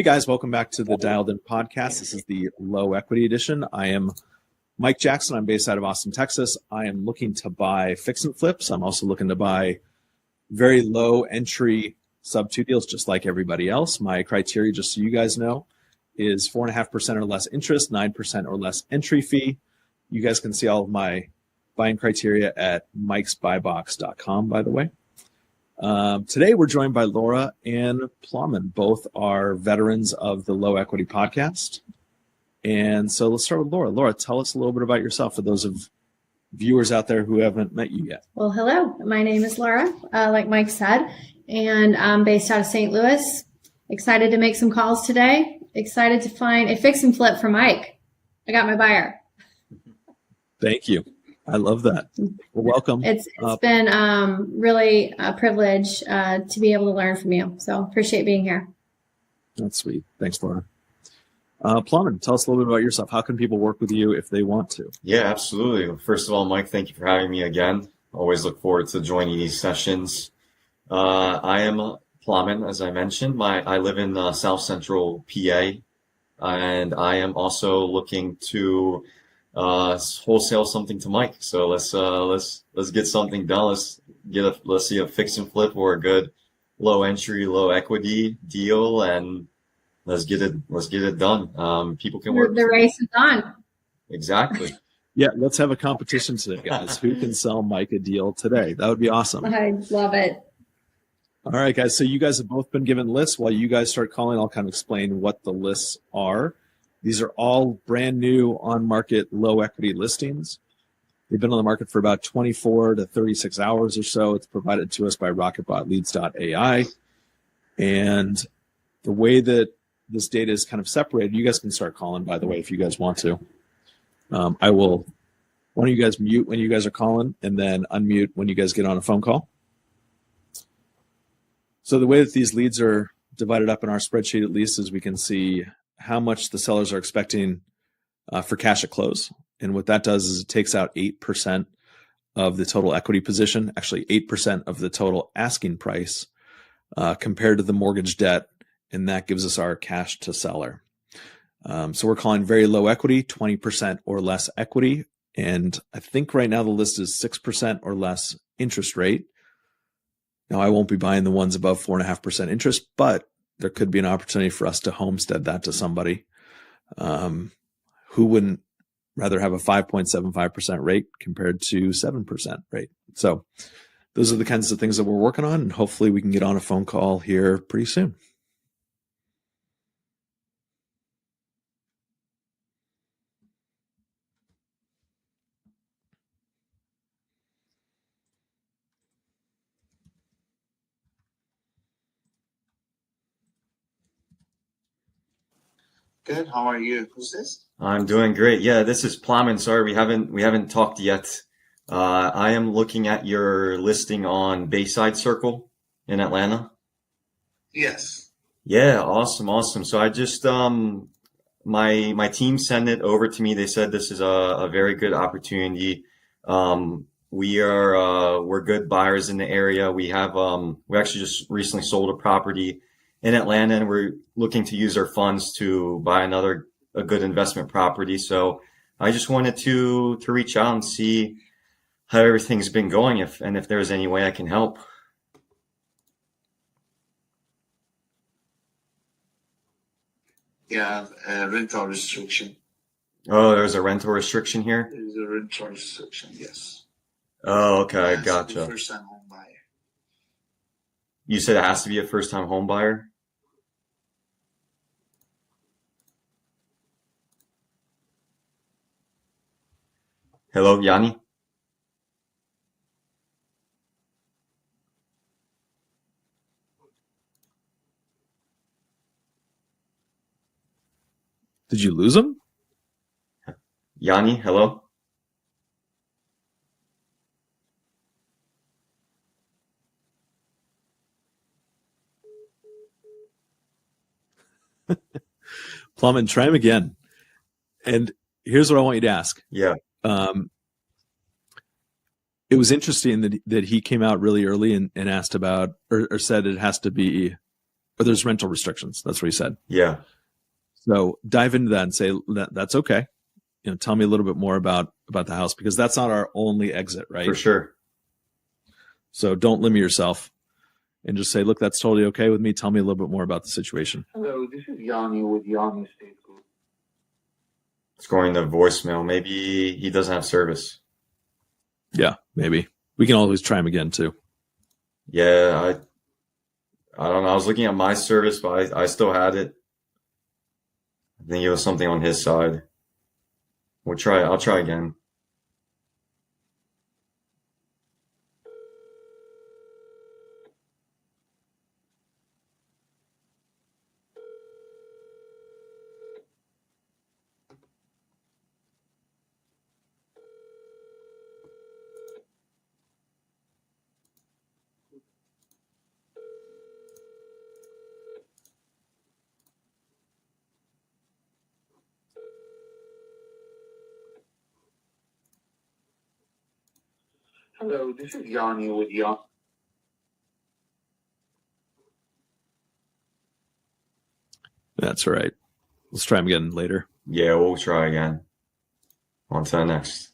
Hey guys, welcome back to the Dialed In podcast. This is the low equity edition. I am Mike Jackson. I'm based out of Austin, Texas. I am looking to buy fix and flips. I'm also looking to buy very low entry sub 2 deals, just like everybody else. My criteria, just so you guys know, is 4.5% or less interest, 9% or less entry fee. You guys can see all of my buying criteria at mikesbuybox.com, by the way. Today, we're joined by Laura and Plamen. Both are veterans of the Low Equity podcast. And so let's start with Laura. Laura, tell us a little bit about yourself for those of viewers out there who haven't met you yet. Well, hello. My name is Laura, like Mike said, and I'm based out of St. Louis. Excited to make some calls today. Excited to find a fix and flip for Mike. I got my buyer. Thank you. I love that. Well, welcome. It's been really a privilege to be able to learn from you. So appreciate being here. That's sweet. Thanks, Laura. Plamen, tell us a little bit about yourself. How can people work with you if they want to? Yeah, absolutely. First of all, Mike, thank you for having me again. Always look forward to joining these sessions. I am Plamen, as I mentioned. I live in South Central PA, and I am also looking to wholesale something to Mike. So let's get something done. Let's see a fix and flip or a good low entry, low equity deal, and let's get it done. People can work. The race is on. Exactly. Yeah, let's have a competition today, guys. Who can sell Mike a deal today? That would be awesome. I love it. All right, guys. So you guys have both been given lists. While you guys start calling, I'll kind of explain what the lists are. These are all brand new on-market low equity listings. They've been on the market for about 24 to 36 hours or so. It's provided to us by rocketbotleads.ai. And the way that this data is kind of separated, you guys can start calling, by the way, if you guys want to. Why don't you guys mute when you guys are calling and then unmute when you guys get on a phone call. So the way that these leads are divided up in our spreadsheet, at least, is we can see how much the sellers are expecting for cash at close. And what that does is it takes out 8% of the total equity position, actually 8% of the total asking price compared to the mortgage debt. And that gives us our cash to seller. So we're calling very low equity, 20% or less equity. And I think right now the list is 6% or less interest rate. Now, I won't be buying the ones above 4.5% interest, but there could be an opportunity for us to homestead that to somebody who wouldn't rather have a 5.75% rate compared to 7% rate. So those are the kinds of things that we're working on, and hopefully we can get on a phone call here pretty soon. Good. How are you? Who's this? I'm doing great. Yeah, this is Plamen. Sorry, we haven't talked yet. I am looking at your listing on Bayside Circle in Atlanta. Yes. Yeah, awesome. So I just my team sent it over to me. They said this is a very good opportunity. We're good buyers in the area. We actually just recently sold a property in Atlanta, and we're looking to use our funds to buy a good investment property. So I just wanted to reach out and see how everything's been going, if there's any way I can help. Yeah, rental restriction. Oh, there's a rental restriction here? There's a rental restriction, yes. Oh, okay, It has to be gotcha. first-time home buyer. You said it has to be a first-time home buyer? Hello, Yanni? Did you lose them? Yanni, hello? Plamen, try him again. And here's what I want you to ask. Yeah. It was interesting that he came out really early and asked about, or said it has to be or there's rental restrictions. That's what he said. Yeah. So dive into that and say that's okay. Tell me a little bit more about the house, because that's not our only exit, right? For sure. So don't limit yourself and just say, look, that's totally okay with me. Tell me a little bit more about the situation. Hello, this is Yanni with Yanni State Group. It's going to voicemail. Maybe he doesn't have service. Yeah, maybe. We can always try him again too. Yeah, I don't know. I was looking at my service, but I still had it. I think it was something on his side. I'll try again. Hello, this is Yanni with Yanni. That's all right. Let's try him again later. Yeah, we'll try again. On to the next.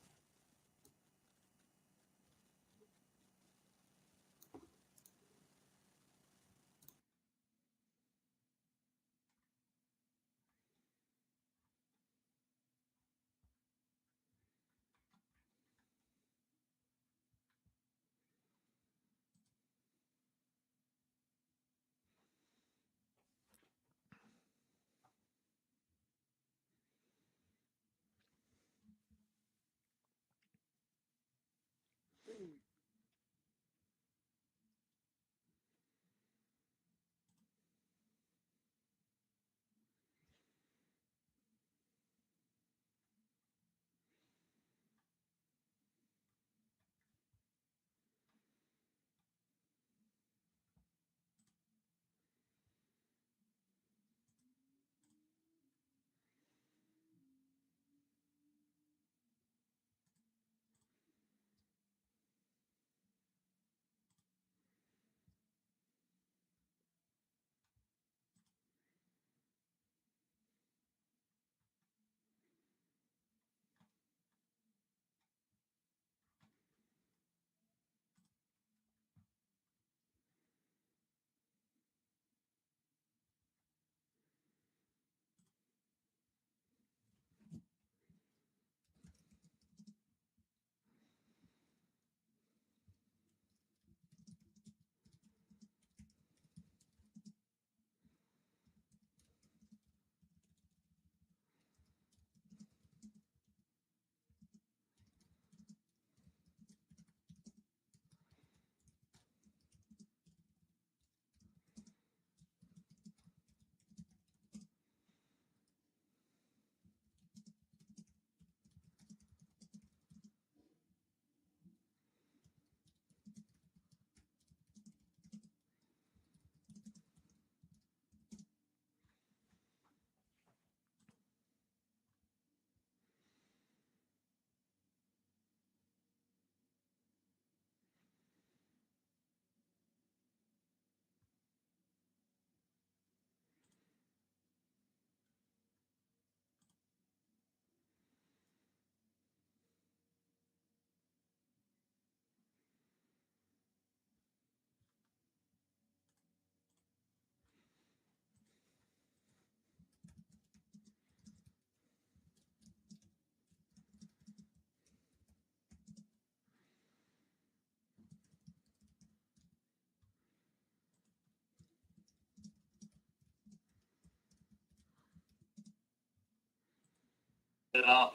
It off.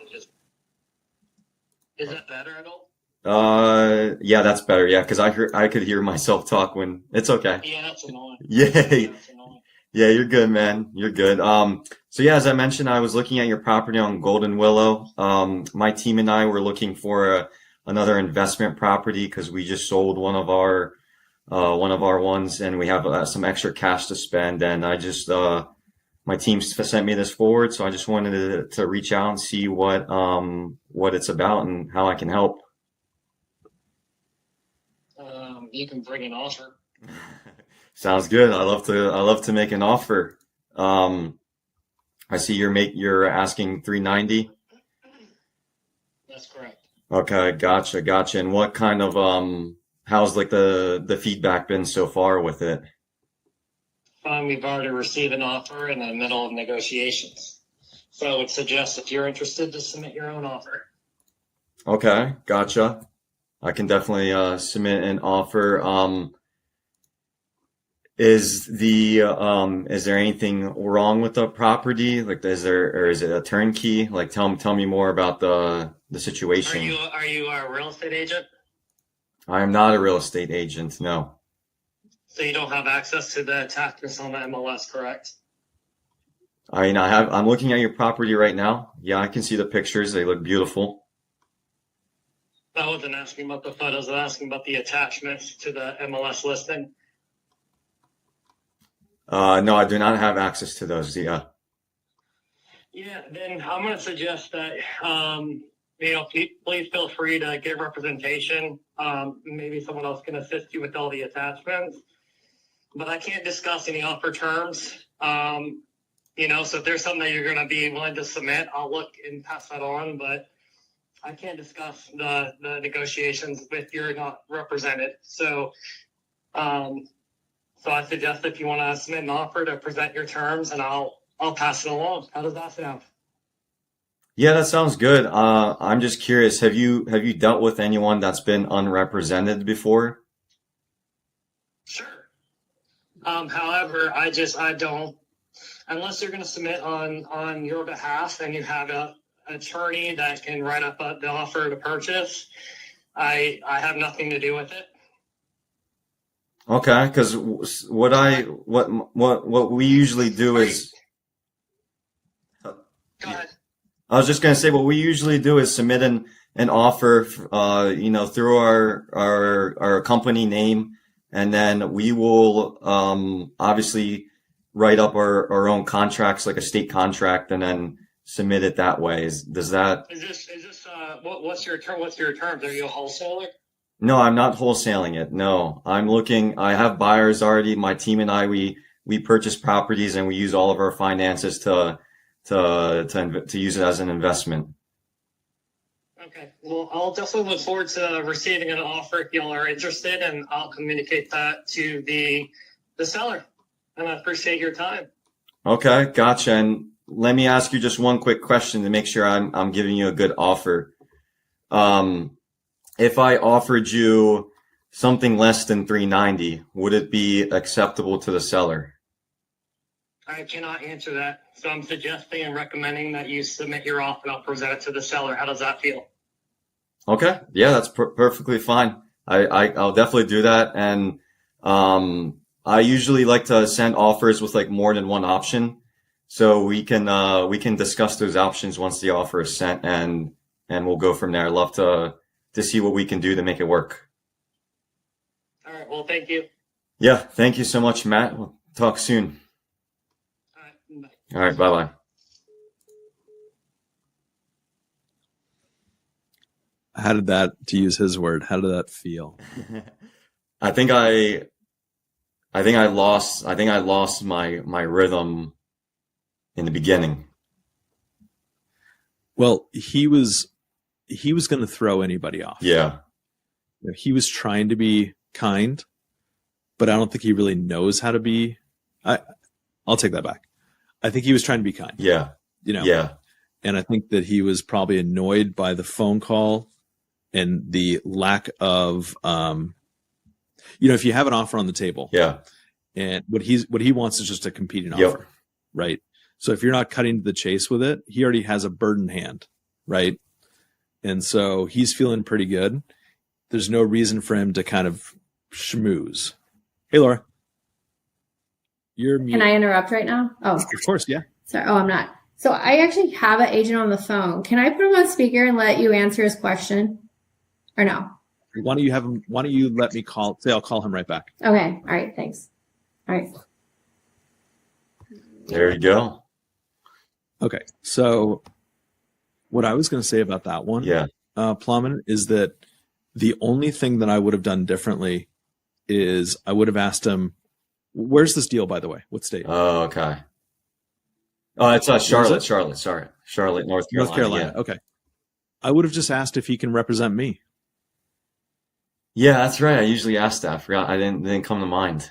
Is that better at all? Yeah, that's better. Yeah, because I could hear myself talk when it's okay. Yeah, that's annoying. Yeah, That's annoying. yeah, you're good, man. You're good. So yeah, as I mentioned, I was looking at your property on Golden Willow. My team and I were looking for another investment property because we just sold one of our ones, and we have some extra cash to spend. And I just my team sent me this forward, so I just wanted to reach out and see what it's about and how I can help. You can bring an offer. Sounds good. I love to make an offer. I see you're asking 390. That's correct. Okay, gotcha. And what kind of how's like the feedback been so far with it? We've already received an offer in the middle of negotiations. So I would suggest if you're interested to submit your own offer. Okay, gotcha. I can definitely submit an offer. Is there anything wrong with the property? Like, is it a turnkey? Like, tell me more about the situation. Are you a real estate agent? I am not a real estate agent, no. So you don't have access to the attachments on the MLS, correct? I'm looking at your property right now. Yeah, I can see the pictures. They look beautiful. I wasn't asking about the photos. I was asking about the attachments to the MLS listing. No, I do not have access to those. Yeah. Yeah, then I'm going to suggest that, please feel free to get representation. Maybe someone else can assist you with all the attachments. But I can't discuss any offer terms. So if there's something that you're going to be willing to submit, I'll look and pass that on. But I can't discuss the negotiations if you're not represented. So I suggest if you want to submit an offer to present your terms, and I'll pass it along. How does that sound? Yeah, that sounds good. I'm just curious, have you dealt with anyone that's been unrepresented before? Sure. However, I don't, unless you're going to submit on your behalf and you have an attorney that can write up the offer to purchase, I have nothing to do with it. Okay, because what we usually do is, Go ahead. I was just gonna say what we usually do is submit an offer, through our company name, and then we will obviously write up our own contracts, like a state contract, and then submit it that way. Does that? Is this what's your term? What's your terms? Are you a wholesaler? No, I'm not wholesaling it. No, I have buyers already. My team and I, we purchase properties and we use all of our finances to use it as an investment. Okay. Well, I'll definitely look forward to receiving an offer if y'all are interested, and I'll communicate that to the seller. And I appreciate your time. Okay, gotcha. And let me ask you just one quick question to make sure I'm giving you a good offer. If I offered you something less than 390, would it be acceptable to the seller? I cannot answer that. So I'm suggesting and recommending that you submit your offer and I'll present it to the seller. How does that feel? Okay. Yeah, that's perfectly fine. I'll definitely do that. And, I usually like to send offers with like more than one option. So we can discuss those options once the offer is sent, and we'll go from there. I'd love to see what we can do to make it work. All right. Well, thank you. Yeah. Thank you so much, Matt. We'll talk soon. All right. Bye. All right. Bye-bye. How did that, to use his word, how did that feel? I think I lost my rhythm in the beginning. Well, he was going to throw anybody off. Yeah. He was trying to be kind, but I don't think he really knows how to be. I'll take that back. I think he was trying to be kind. Yeah. Yeah. And I think that he was probably annoyed by the phone call and the lack of, if you have an offer on the table. Yeah. And what he wants is just a competing offer, right? So if you're not cutting to the chase with it, he already has a bird in hand, right? And so he's feeling pretty good. There's no reason for him to kind of schmooze. Hey, Laura. You're mute. Can I interrupt right now? Oh, Of course, yeah. sorry. Oh, I'm not. So I actually have an agent on the phone. Can I put him on speaker and let you answer his question? Or no? Why don't you let me I'll call him right back. Okay. All right. Thanks. All right. There you go. Okay. So what I was going to say about that one, Plamen, is that the only thing that I would have done differently is I would have asked him, Where's this deal, by the way? What state? Oh, okay. Oh, it's Charlotte. Sorry, Charlotte, North Carolina. North Carolina. Yeah. Okay. I would have just asked if he can represent me. Yeah, that's right. I usually ask that. I forgot. I didn't come to mind.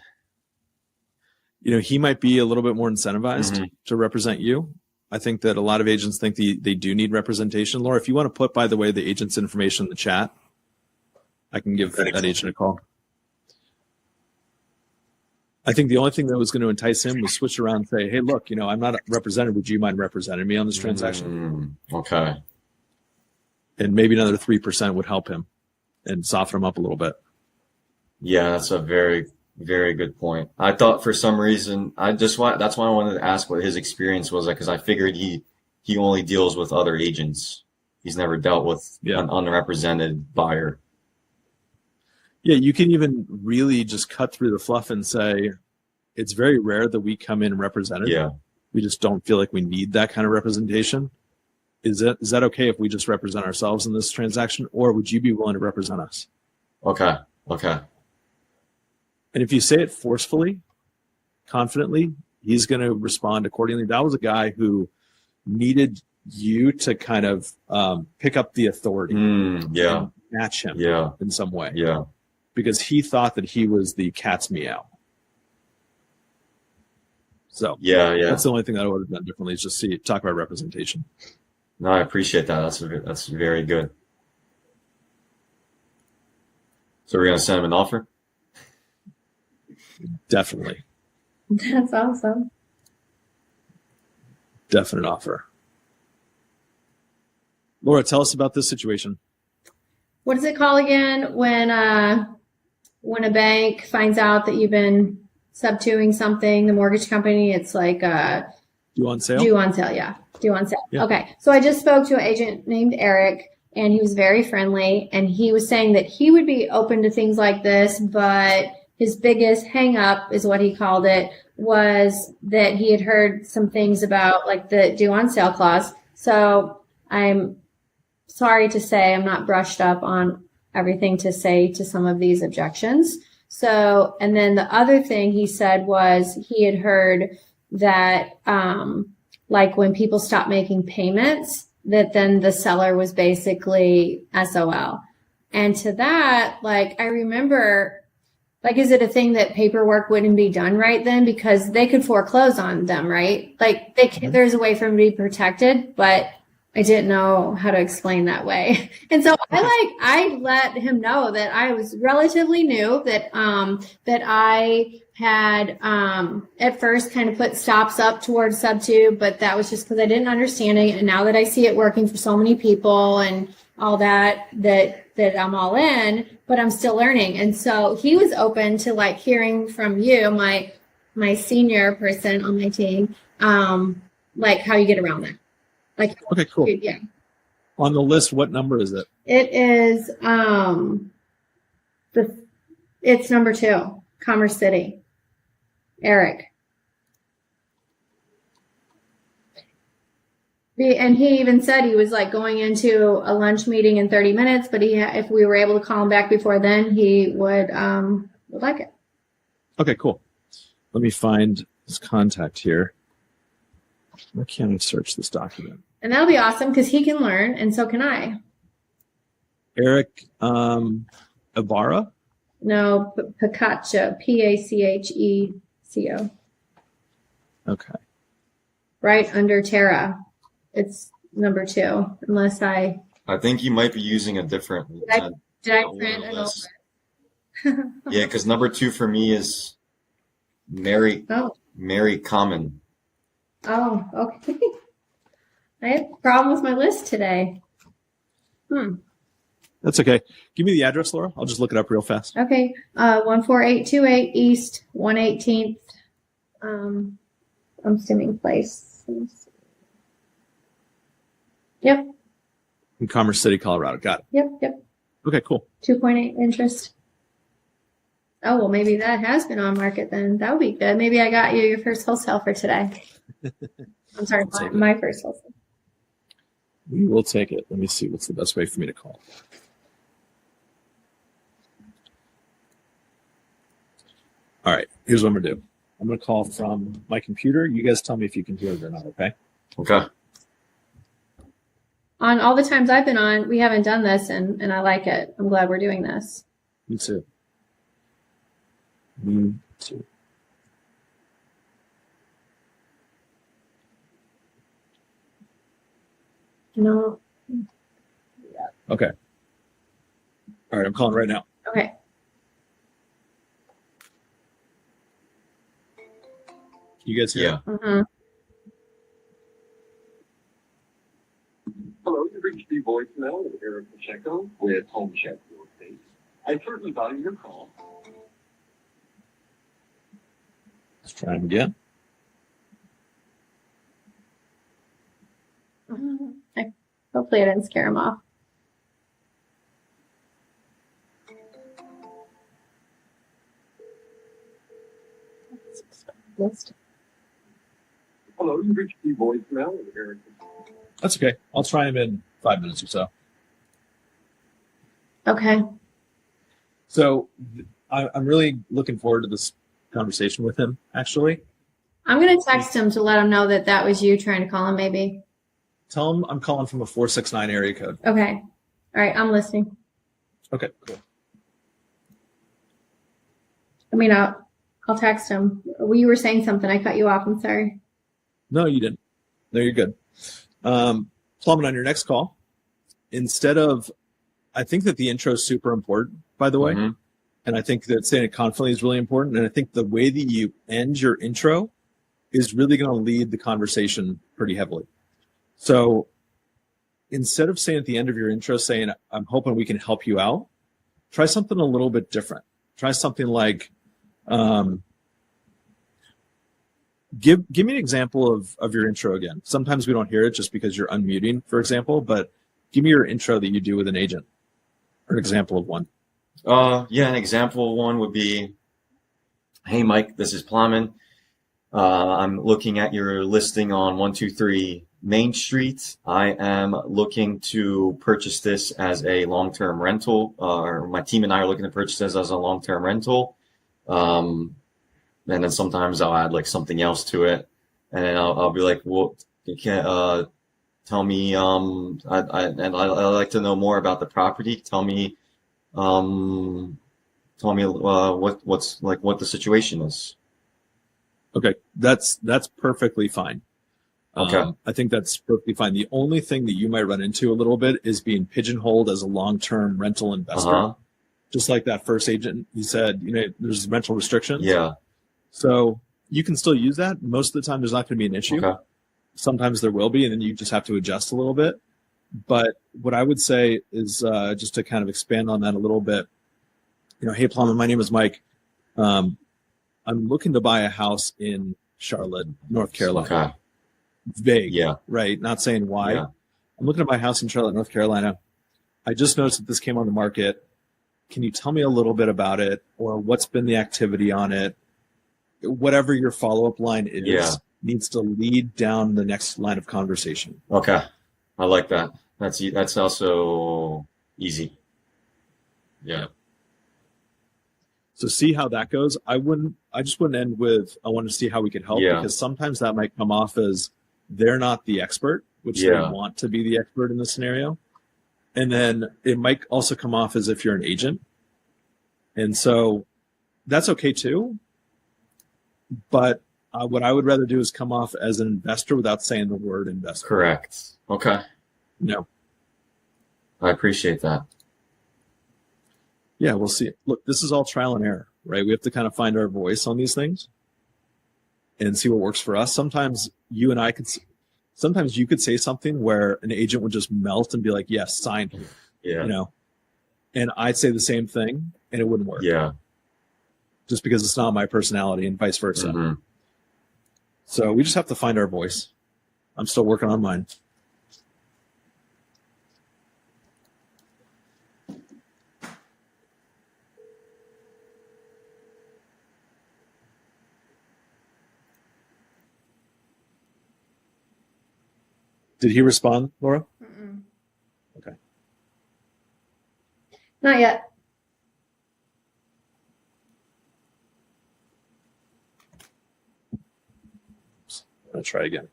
He might be a little bit more incentivized to represent you. I think that a lot of agents think they do need representation. Laura, if you want to put, by the way, the agent's information in the chat, I can give that agent a call. I think the only thing that was going to entice him was switch around and say, hey, look, I'm not represented. Would you mind representing me on this transaction? Okay. And maybe another 3% would help him and soften him up a little bit. Yeah, that's a very, very good point. I thought for some reason, that's why I wanted to ask what his experience was like, because I figured he only deals with other agents. He's never dealt with an unrepresented buyer. Yeah, you can even really just cut through the fluff and say, it's very rare that we come in represented. Yeah. We just don't feel like we need that kind of representation. Is that okay if we just represent ourselves in this transaction, or would you be willing to represent us? Okay. And if you say it forcefully, confidently, he's going to respond accordingly. That was a guy who needed you to kind of pick up the authority and match him in some way. Yeah. Because he thought that he was the cat's meow. So that's the only thing that I would have done differently is just talk about representation. No, I appreciate that. That's very good. So we're going to send him an offer? Definitely. That's awesome. Definite offer. Laura, tell us about this situation. What is it called again when a bank finds out that you've been subtuing something, the mortgage company? It's like due on sale? Due on sale, yeah. Due on sale. Yeah. Okay. So I just spoke to an agent named Eric, and he was very friendly, and he was saying that he would be open to things like this, but his biggest hang up is what he called it, was that he had heard some things about like the due on sale clause. So I'm sorry to say I'm not brushed up on everything to say to some of these objections. So, and then the other thing he said was he had heard that, like when people stop making payments, that then the seller was basically SOL. And to that, like, I remember, like, is it a thing that paperwork wouldn't be done right then? Because they could foreclose on them, right? Like, there's a way for them to be protected, but I didn't know how to explain that way. And so I let him know that I was relatively new, that I had at first kind of put stops up towards sub-2, but that was just because I didn't understand it. And now that I see it working for so many people and all that I'm all in, but I'm still learning. And so he was open to like hearing from you, my senior person on my team, like how you get around that. Like, okay, cool. Yeah. On the list, what number is it? It is it's number 2, Commerce City. Eric. And he even said he was like going into a lunch meeting in 30 minutes, but if we were able to call him back before then, he would like it. Okay, cool. Let me find his contact here. Why can't I search this document? And that'll be awesome because he can learn, and so can I. Eric Ibarra? No, Pacacho, Pacheco. Okay. Right under Tara. It's number 2, unless I think you might be using a different. Did I print it over? Yeah, because number 2 for me is Mary Common. Oh, okay. I have a problem with my list today. That's okay. Give me the address, Laura. I'll just look it up real fast. Okay. 14828 East 118th Stimming Place. Yep. In Commerce City, Colorado. Got it. Yep. Okay, cool. 2.8 interest. Oh, well, maybe that has been on market then. That would be good. Maybe I got you your first wholesale for today. I'm sorry, my first wholesale. We will take it. Let me see what's the best way for me to call. All right, here's what I'm going to do. I'm going to call from my computer. You guys tell me if you can hear it or not, okay? Okay. On all the times I've been on, we haven't done this, and I like it. I'm glad we're doing this. Me too. Me too. No. Okay. All right, I'm calling right now. Okay. You guys hear? Yeah. Mm-hmm. Hello, you've reached the voicemail of Eric Pacheco with Home Check Real Estate. I certainly value your call. Let's try him again. Hopefully I didn't scare him off. Hello, you've reached the voicemail of Eric. That's okay. I'll try him in 5 minutes or so. Okay. So I'm really looking forward to this conversation with him, actually. I'm going to text him to let him know that that was you trying to call him, maybe. Tell him I'm calling from a 469 area code. Okay. All right. I'm listening. Okay, cool. I mean, I'll text him. You were saying something. I cut you off. I'm sorry. No, you didn't. No, you're good. Plamen, on your next call, instead of, I think that the intro is super important, by the way. Mhm. And I think that saying it confidently is really important. And I think the way that you end your intro is really going to lead the conversation pretty heavily. So instead of saying at the end of your intro, saying, I'm hoping we can help you out, try something a little bit different. Try something like, give me an example of your intro again. Sometimes we don't hear it just because you're unmuting, for example, but give me your intro that you do with an agent, or an example of one. Yeah, an example of one would be, hey, Mike, this is Plamen. I'm looking at your listing on 123 Main Street. I am looking to purchase this as a long-term rental, or my team and I are looking to purchase this as a long-term rental. And then sometimes I'll add like something else to it, and then I'll be like, well, you can't tell me. I'd like to know more about the property. Tell me what's like what the situation is. Okay, that's perfectly fine. Okay. I think that's perfectly fine. The only thing that you might run into a little bit is being pigeonholed as a long-term rental investor. Uh-huh. Just like that first agent, he said, there's rental restrictions. Yeah. So you can still use that. Most of the time, there's not going to be an issue. Okay. Sometimes there will be, and then you just have to adjust a little bit. But what I would say is just to kind of expand on that a little bit. Hey, Plamen, my name is Mike. I'm looking to buy a house in Charlotte, North Carolina. Okay. Vague, Yeah. right? Not saying why. Yeah. I'm looking to buy a house in Charlotte, North Carolina. I just noticed that this came on the market. Can you tell me a little bit about it, or what's been the activity on it? Whatever your follow-up line is, needs to lead down the next line of conversation. Okay. I like that. That's also easy. Yeah. So see how that goes. I just wouldn't end with, I want to see how we could help, because sometimes that might come off as they're not the expert, which they want to be the expert in the scenario. And then it might also come off as if you're an agent. And so that's okay too. But what I would rather do is come off as an investor without saying the word investor. Correct. Okay. No. I appreciate that. Yeah, we'll see. Look, this is all trial and error, right? We have to kind of find our voice on these things and see what works for us. Sometimes you could say something where an agent would just melt and be like, yes, sign here. Yeah. And I'd say the same thing and it wouldn't work. Yeah. Just because it's not my personality and vice versa. Mm-hmm. So we just have to find our voice. I'm still working on mine. Did he respond, Laura? Mm-mm. Okay. Not yet. to try again.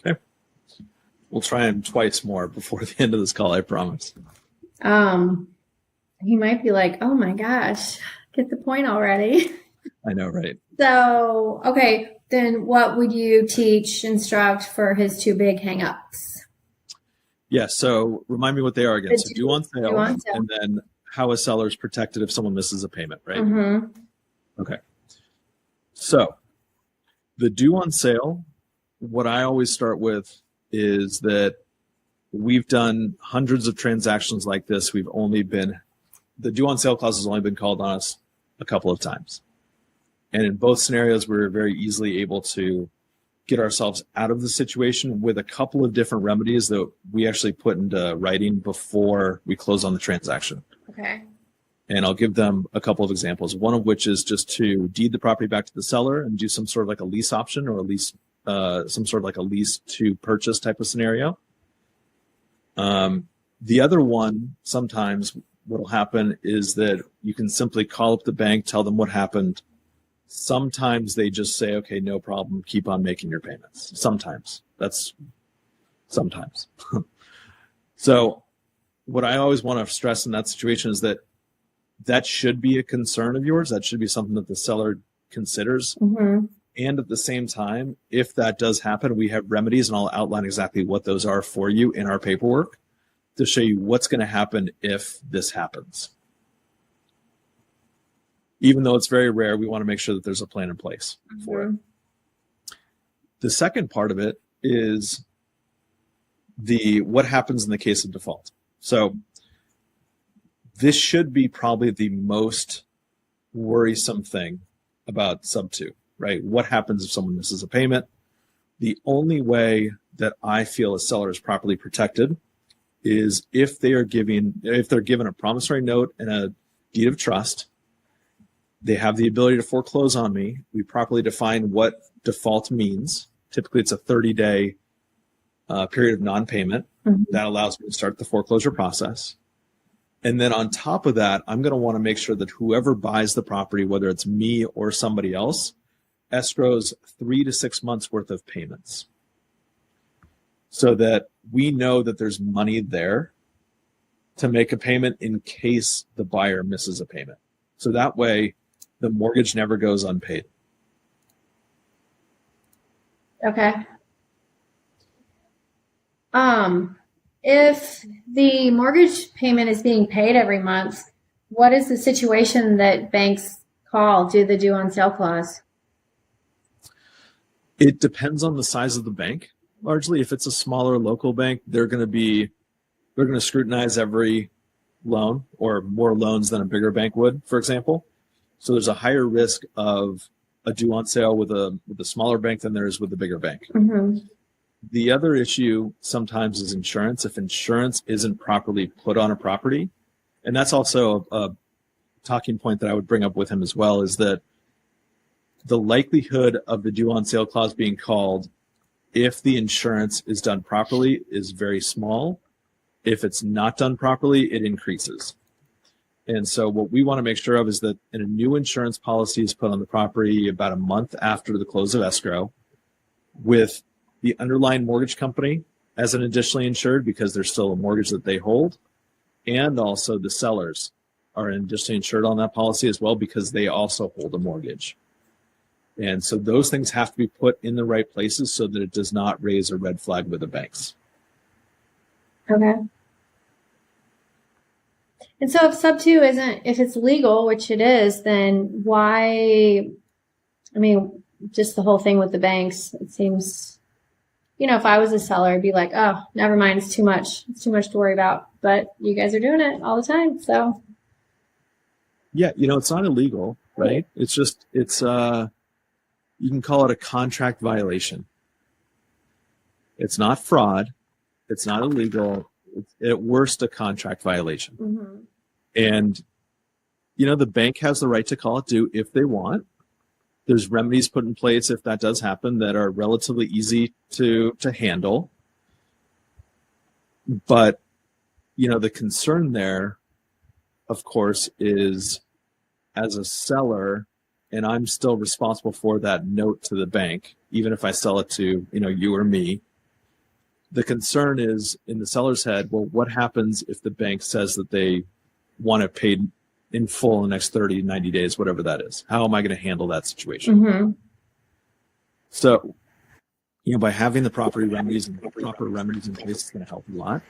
Okay. We'll try him twice more before the end of this call, I promise. He might be like, oh my gosh, get the point already. I know, right? So, okay, then what would you instruct for his two big hangups? Yeah, so remind me what they are again. So due on sale, on sale. and then how a seller is protected if someone misses a payment, right? Mm-hmm. Okay. So the due on sale, what I always start with is that we've done hundreds of transactions like this. The due on sale clause has only been called on us a couple of times. And in both scenarios, we're very easily able to get ourselves out of the situation with a couple of different remedies that we actually put into writing before we close on the transaction. Okay. And I'll give them a couple of examples, one of which is just to deed the property back to the seller and do some sort of like a lease option or a lease, some sort of like a lease to purchase type of scenario. The other one, sometimes what will happen is that you can simply call up the bank, tell them what happened. Sometimes they just say, okay, no problem, keep on making your payments. Sometimes. So what I always want to stress in that situation is that should be a concern of yours. That should be something that the seller considers. Mm-hmm. And at the same time, if that does happen, we have remedies, and I'll outline exactly what those are for you in our paperwork to show you what's going to happen if this happens. Even though it's very rare, we want to make sure that there's a plan in place for it. The second part of it is what happens in the case of default. So this should be probably the most worrisome thing about sub 2, right? What happens if someone misses a payment? The only way that I feel a seller is properly protected is if they're given a promissory note and a deed of trust. They have the ability to foreclose on me. We properly define what default means. Typically, it's a 30-day period of non-payment. Mm-hmm. That allows me to start the foreclosure process. And then on top of that, I'm going to want to make sure that whoever buys the property, whether it's me or somebody else, escrows 3 to 6 months worth of payments so that we know that there's money there to make a payment in case the buyer misses a payment. So that way, the mortgage never goes unpaid. Okay. If the mortgage payment is being paid every month, what is the situation that banks do the due on sale clause? It depends on the size of the bank. Largely, if it's a smaller local bank, they're going to scrutinize every loan or more loans than a bigger bank would, for example. So there's a higher risk of a due on sale with a smaller bank than there is with the bigger bank. Mm-hmm. The other issue sometimes is insurance. If insurance isn't properly put on a property, and that's also a talking point that I would bring up with him as well, is that the likelihood of the due on sale clause being called, if the insurance is done properly, is very small. If it's not done properly, it increases. And so what we want to make sure of is that a new insurance policy is put on the property about a month after the close of escrow with the underlying mortgage company as an additionally insured because there's still a mortgage that they hold. And also the sellers are additionally insured on that policy as well because they also hold a mortgage. And so those things have to be put in the right places so that it does not raise a red flag with the banks. Okay. And so if sub 2 if it's legal, which it is, then why I mean, just the whole thing with the banks, it seems, if I was a seller, I'd be like, oh, never mind. It's too much. It's too much to worry about. But you guys are doing it all the time. So Yeah, it's not illegal, right? It's just, you can call it a contract violation. It's not fraud. It's not illegal. It's at worst a contract violation. mm-hmm. And, the bank has the right to call it due if they want. There's remedies put in place if that does happen that are relatively easy to handle. But, the concern there, of course, is as a seller, and I'm still responsible for that note to the bank, even if I sell it to, you or me. The concern is in the seller's head, well, what happens if the bank says that they want it paid in full in the next 30, 90 days, whatever that is? How am I going to handle that situation? Mm-hmm. So, by having the proper remedies in place, it's going to help a lot.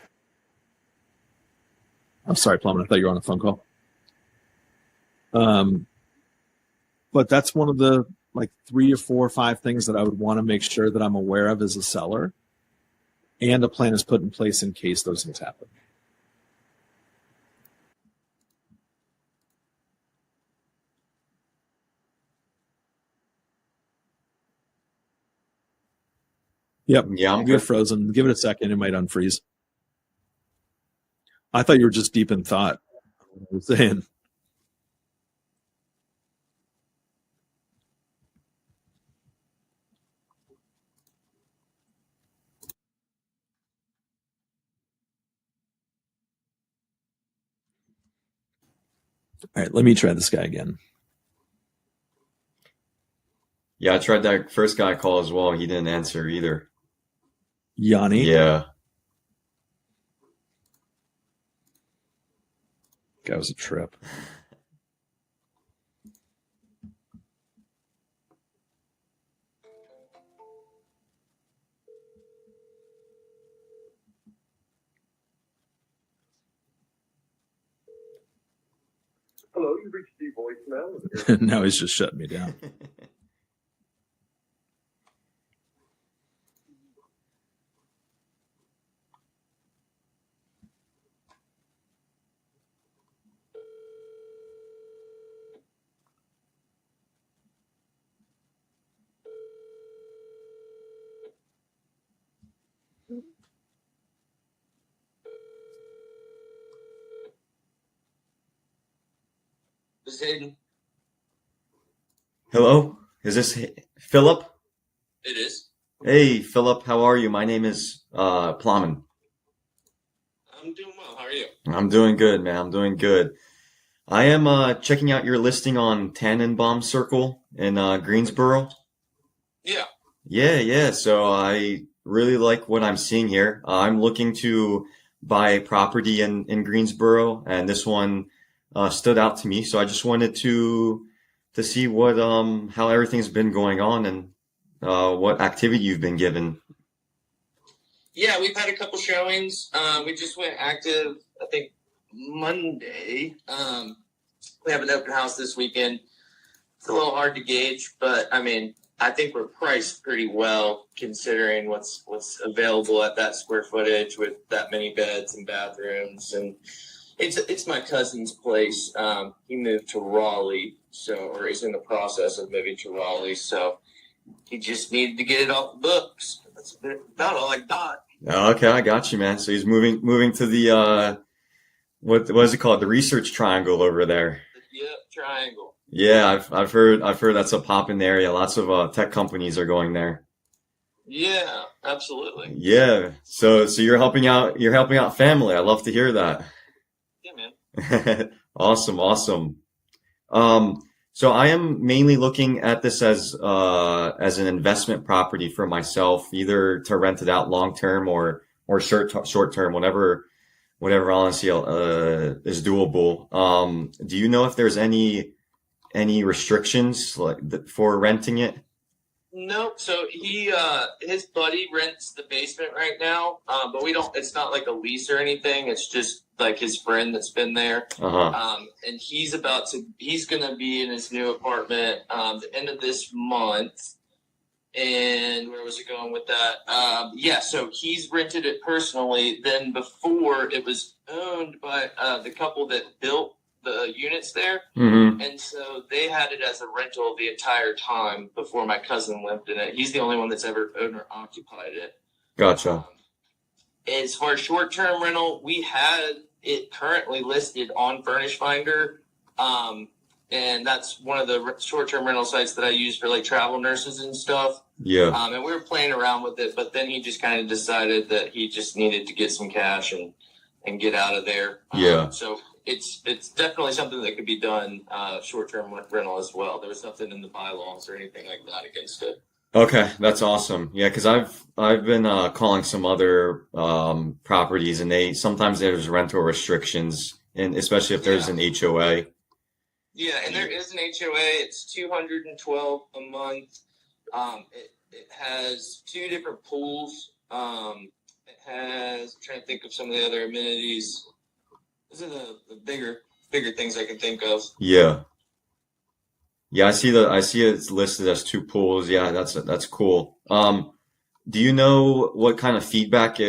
I'm sorry, Plamen, I thought you were on a phone call. But that's one of the 3 or 4 or 5 things that I would want to make sure that I'm aware of as a seller, and a plan is put in place in case those things happen. Yep. Yeah, I'm You're good. frozen. Give it a second. It might unfreeze. I thought you were just deep in thought. I was saying. All right, let me try this guy again. Yeah, I tried that first guy call as well. He didn't answer either. Yanni. Yeah. That was a trip. Hello, you reached the voicemail. Now he's just shutting me down. This is Hayden. Hello? Is this Philip? It is. Hey, Philip, how are you? My name is Plamen. I'm doing well. How are you? I'm doing good, man. I'm doing good. I am checking out your listing on Tannenbaum Circle in Greensboro. Yeah. Yeah. So I really like what I'm seeing here. I'm looking to buy a property in Greensboro, and this one stood out to me. So I just wanted to see what how everything's been going on and what activity you've been given. Yeah, we've had a couple showings. We just went active, I think, Monday. We have an open house this weekend. It's a little hard to gauge, but I mean, I think we're priced pretty well considering what's available at that square footage with that many beds and bathrooms. And it's my cousin's place. He moved to Raleigh, or is in the process of moving to Raleigh, so he just needed to get it off the books. That's about all I got. Okay, I got you, man. So he's moving to the what is it called? The Research Triangle over there. Yep, Triangle. Yeah, I've heard that's a poppin' area. Lots of tech companies are going there. Yeah, absolutely. Yeah. So you're helping out family. I love to hear that. Yeah, man. Awesome. So I am mainly looking at this as an investment property for myself, either to rent it out long term or short term, whatever honestly is doable. Do you know if there's any restrictions for renting it? Nope. So his buddy rents the basement right now, but we don't. It's not like a lease or anything. It's just like his friend that's been there. And he's gonna be in his new apartment the end of this month. And where was it going with that? Yeah. So he's rented it personally. Then before it was owned by the couple that built the units there. And so they had it as a rental the entire time before my cousin lived in it. He's the only one that's ever owner occupied it. Gotcha. As far as short-term rental, we had it currently listed on Furnish Finder. And that's one of the short-term rental sites that I use for like travel nurses and stuff. Yeah. And we were playing around with it, but then he just kind of decided that he just needed to get some cash and get out of there. Yeah. So it's definitely something that could be done short-term rental as well. There was nothing in the bylaws or anything like that against it. Okay, that's awesome. Yeah, because I've been calling some other properties, and sometimes there's rental restrictions, and especially if there's an HOA. Yeah, and there is an HOA. It's $212 a month. It has 2 different pools. It has. I'm trying to think of some of the other amenities. Those are the bigger things I can think of. Yeah. Yeah, I see it's listed as 2 pools. Yeah, that's cool. Do you know what kind of feedback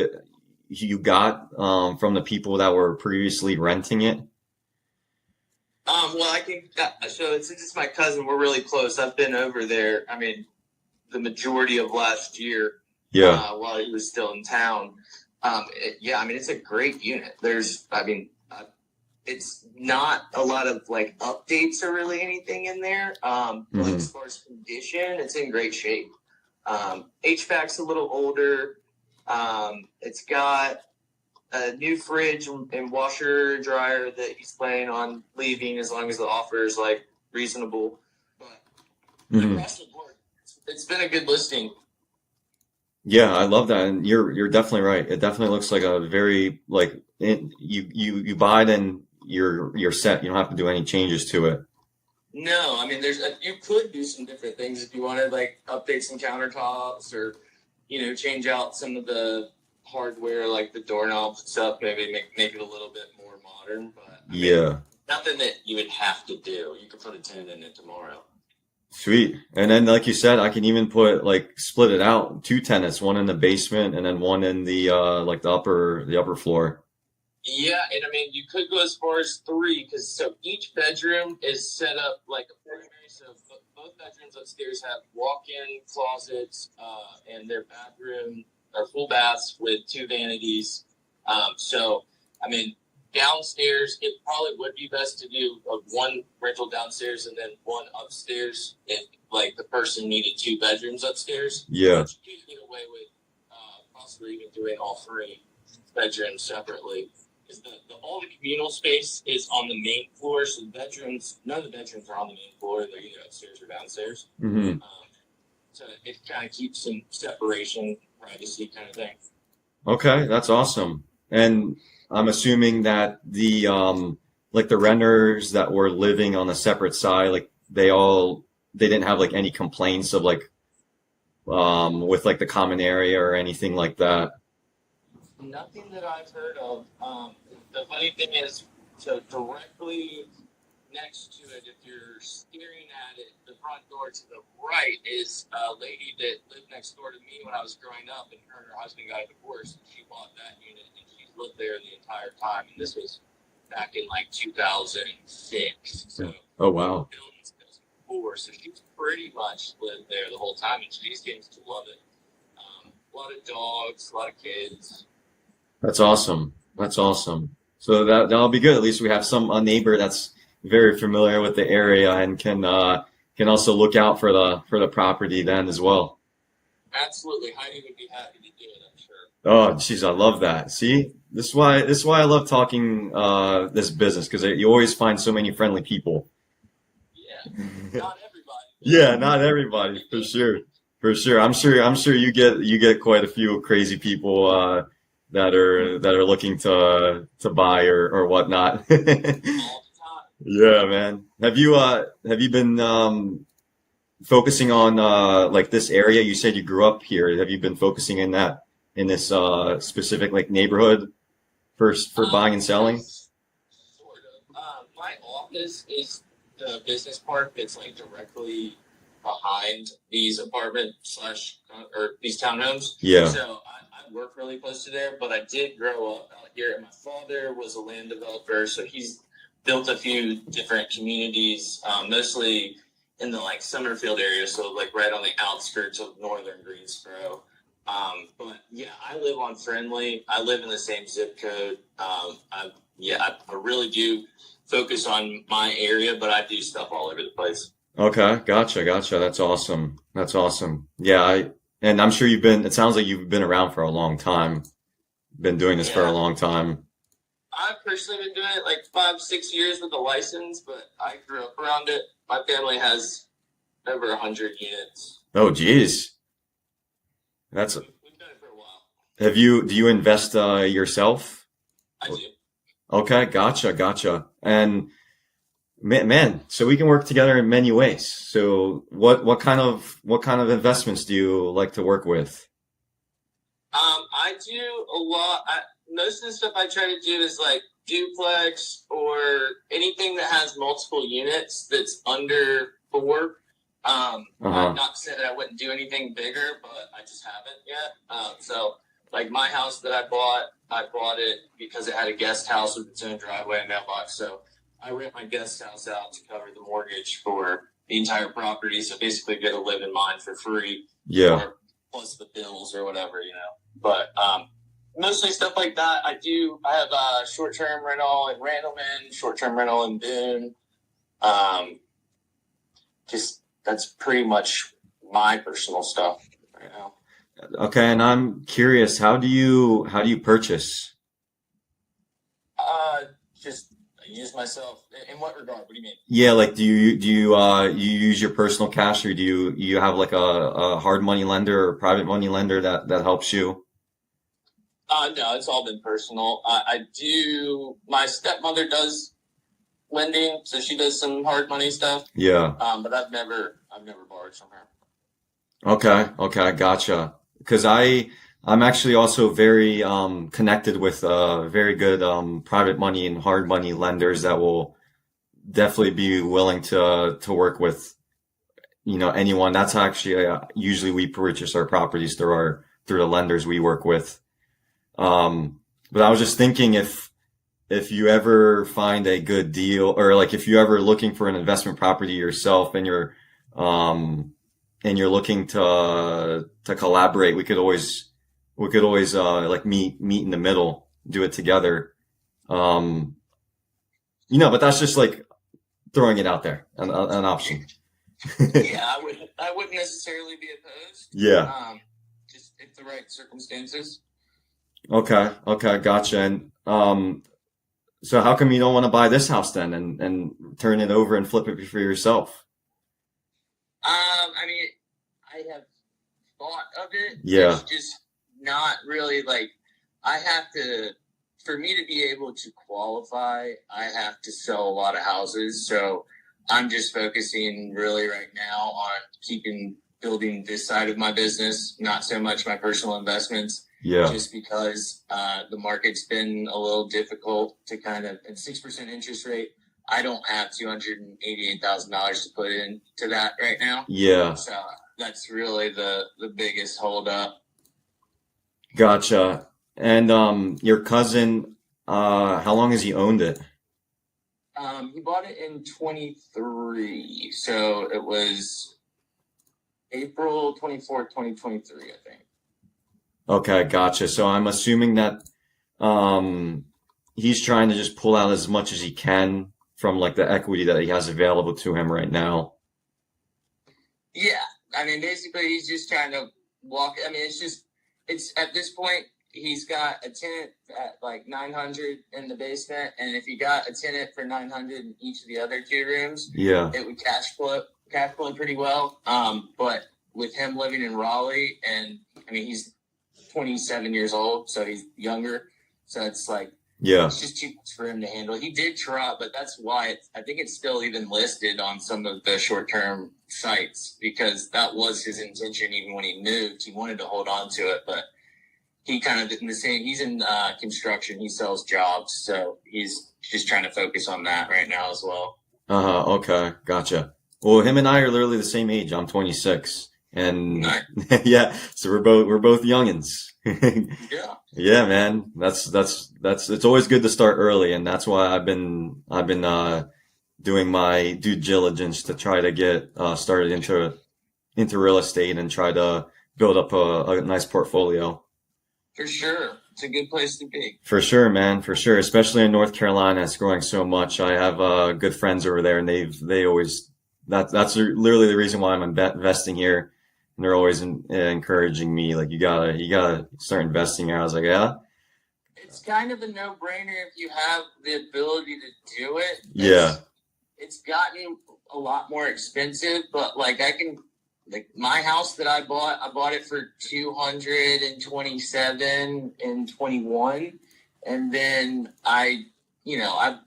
you got from the people that were previously renting it? Well, I can. So since it's my cousin, we're really close. I've been over there. I mean, the majority of last year. Yeah. While he was still in town. Yeah, I mean, it's a great unit. It's not a lot of like updates or really anything in there. But as far as condition, it's in great shape. HVAC's a little older. It's got a new fridge and washer dryer that he's planning on leaving as long as the offer is like reasonable. But across the board, it's been a good listing. Yeah, I love that, and you're definitely right. It definitely looks like a very you buy it and you're set. You don't have to do any changes to it. No, I mean you could do some different things if you wanted, like update some countertops or change out some of the hardware like the doorknobs and stuff. Maybe make it a little bit more modern. But I mean, nothing that you would have to do. You could put a tenant in it tomorrow. Sweet. And then, like you said, I can even split it out 2 tenants, one in the basement and then one in the the upper floor. Yeah, and I mean, you could go as far as 3 because each bedroom is set up like a primary. So both bedrooms upstairs have walk-in closets, and their bathroom are full baths with 2 vanities. I mean, downstairs, it probably would be best to do one rental downstairs and then one upstairs if like the person needed 2 bedrooms upstairs. Yeah. But you could get away with possibly even doing all 3 bedrooms separately. Because all the communal space is on the main floor, so none of the bedrooms are on the main floor. They're either upstairs or downstairs. So it kind of keeps some separation, privacy kind of thing. Okay, that's awesome. And I'm assuming that the renters that were living on the separate side, they didn't have any complaints of with the common area or anything like that. Nothing that I've heard of. The funny thing is, so directly next to it, if you're staring at it, the front door to the right is a lady that lived next door to me when I was growing up, and her and her husband got a divorce, and she bought that unit, and she lived there the entire time. And this was back in 2006. So oh wow. So she's pretty much lived there the whole time, and she seems to love it. A lot of dogs, a lot of kids. That's awesome. So that'll be good. At least we have a neighbor that's very familiar with the area and can also look out for the property then as well. Absolutely. Heidi would be happy to do it, I'm sure. Oh, jeez, I love that. See, this is why I love talking this business, because you always find so many friendly people. Yeah, not everybody. Yeah, not everybody, for sure. For sure. I'm sure you get quite a few crazy people that are looking to buy or whatnot. All the time. Yeah, man. Have you been focusing on like this area, you said you grew up here. Have you been focusing in this specific like neighborhood for buying and selling? Sort of. My office is the business park that's like directly behind these apartment slash or these townhomes. Yeah. So I work really close to there, but I did grow up out here. And my father was a land developer, so he's built a few different communities, mostly in the like Summerfield area, so like right on the outskirts of northern Greensboro. But yeah, I live on Friendly. I live in the same zip code. I really do focus on my area, but I do stuff all over the place. Okay, gotcha. That's awesome. Yeah, and I'm sure it sounds like you've been around for a long time, been doing this for a Yeah, long time. I've personally been doing it like 5, 6 years with a license, but I grew up around it. My family has over 100 units. Oh, geez. That's, We've done it for a while. do you invest yourself? I do. Okay, gotcha. And man, so we can work together in many ways. So what kind of investments do you like to work with? I do a lot. Most of the stuff I try to do is like duplex or anything that has multiple units that's under 4. Uh-huh. Not to say that I wouldn't do anything bigger, but I just haven't yet. So like my house that I bought it because it had a guest house with its own driveway and mailbox. So I rent my guest house out to cover the mortgage for the entire property. So basically get to live in mine for free. Yeah. Or plus the bills or whatever, But mostly stuff like that. I have a short-term rental in Randleman, short-term rental in Boone. Just that's pretty much my personal stuff right now. Okay, and I'm curious, how do you purchase? Just use myself. In what regard? What do you mean? Yeah, like you use your personal cash, or do you have like a hard money lender or private money lender that helps you? No, it's all been personal. I do. My stepmother does lending, so she does some hard money stuff. Yeah. But I've never borrowed from her. Okay, gotcha. Because I'm actually also very connected with very good private money and hard money lenders that will definitely be willing to work with anyone. That's actually usually we purchase our properties through the lenders we work with. But I was just thinking if you ever find a good deal, or like if you're ever looking for an investment property yourself and you're looking to collaborate, we could always like meet in the middle, do it together. But that's just like throwing it out there, an option. Yeah, I wouldn't necessarily be opposed. Yeah. Just if the right circumstances. Okay, gotcha. And so how come you don't want to buy this house then and turn it over and flip it for yourself? I mean, I have thought of it. Yeah. It's just not really like for me to be able to qualify, I have to sell a lot of houses. So I'm just focusing really right now on building this side of my business, not so much my personal investments. Yeah. Just because the market's been a little difficult to kind of, at 6% interest rate, I don't have $288,000 to put into that right now. Yeah. So that's really the biggest holdup. Gotcha. And your cousin, how long has he owned it? He bought it in 23, so it was April 24th, 2023, I think. Okay, gotcha. So I'm assuming that he's trying to just pull out as much as he can from like the equity that he has available to him right now. Yeah, I mean, basically, he's just trying to walk. I mean, it's at this point, he's got a tenant at like 900 in the basement, and if he got a tenant for 900 in each of the other 2 rooms, Yeah. it would cash flow pretty well. But with him living in Raleigh, and I mean, he's 27 years old, so he's younger. So it's like Yeah. It's just too much for him to handle. He did try, but that's why I think it's still even listed on some of the short-term sites, because that was his intention. Even when he moved, he wanted to hold on to it, but he kind of in the same. He's in construction. He sells jobs, so he's just trying to focus on that right now as well. Okay. Gotcha. Well, him and I are literally the same age. I'm 26. And Nice. yeah, so we're both youngins. Yeah. Yeah, man. That's it's always good to start early, and that's why I've been doing my due diligence to try to get started into real estate and try to build up a nice portfolio. For sure. It's a good place to be. For sure, man, for sure. Especially in North Carolina, it's growing so much. I have good friends over there, and they always that's literally the reason why I'm investing here. And they're always encouraging me, like, you gotta start investing here. I was like, yeah, It's kind of a no-brainer if you have the ability to do it. yeah, It's gotten a lot more expensive, but like my house that I bought it for 227 and 21, and then I've